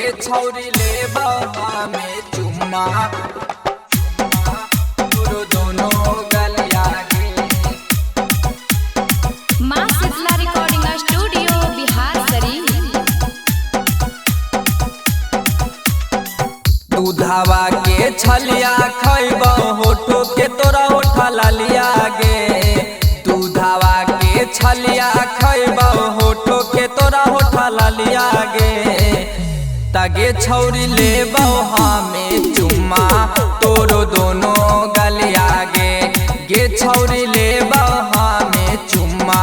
गे छौरी ले बाबा में चुम्मा तोरो दोनों गलिया गे। माँ शीतला रिकॉर्डिंग स्टूडियो बिहार शरीफ। दूधावा के छलिया खैब होठो के तोरा होठा लालिया गे। दूधावा के छलिया खैब होठो के तोरा होठा लालिया गे। तगे छौरी ले हमें चुम्मा तोरो दोनों गलिया गे। गे छौरी ले हमें चुम्मा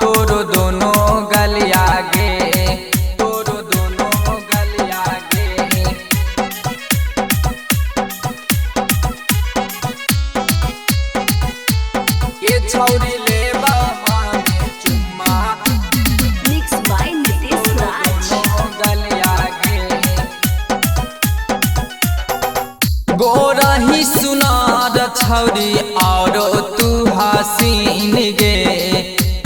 तोरो दोनों गलिया गे। तोरो दोनों गलिया गे। गे छौरी ले हमें चुम्मा मिक्स बाय नितेश राज। दोनों गलिया गे। गोरही सुनार छौरी औरो तू हसीन गे।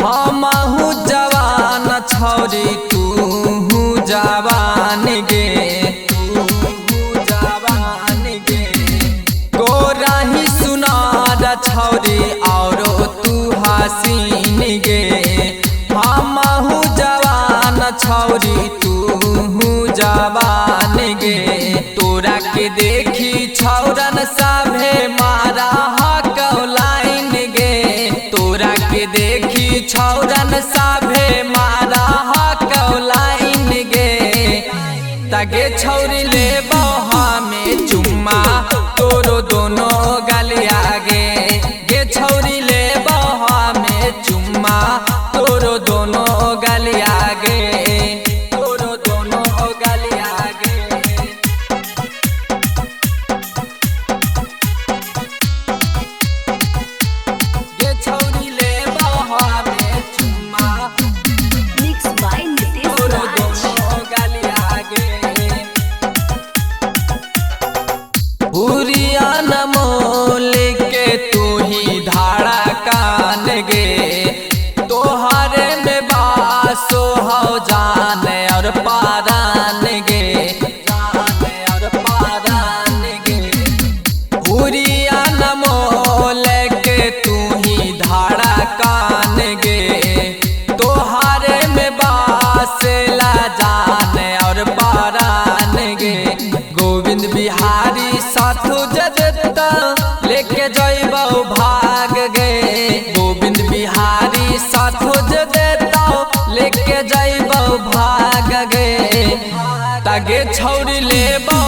हमहू जवान छौरी तू जवान गे। तू जवान गे। गोरही सुनार छौरी औरो तू हसीन गे। हमहू जवान छौरी तू जवान गे। तोरा के देखी छौरन सभे मारा हकलाइन गे। तोरा के देखी छौरन सभे मारा हकलाइन गे। तगे छौरी ले हमें चुम्मा तोरो दोनों गलिया गे। गे छौरी ले हमें चुम्मा तोरो दोनों गलिया गे। तोरो दोनों गलिया गे। गे छौरी ले हमें चुम्मा मिक्स बाय नितेश तोरो राज। दोनों गलिया गे। हुरिया नमोल के तू ही धाड़ा कान गे। तोहरे में बासो हो जान और पारान गे। जान और पारान गे। हुरिया नमोल के तू ही धाड़ा कान गे। तोहरे में बासला जान और पारान गे। गोविंद बिहारी साथो जजता लेके जइबौ भाग गे। गोविंद बिहारी साथो जजता लेके जइबौ भाग गे। तगे छौरी लेबौ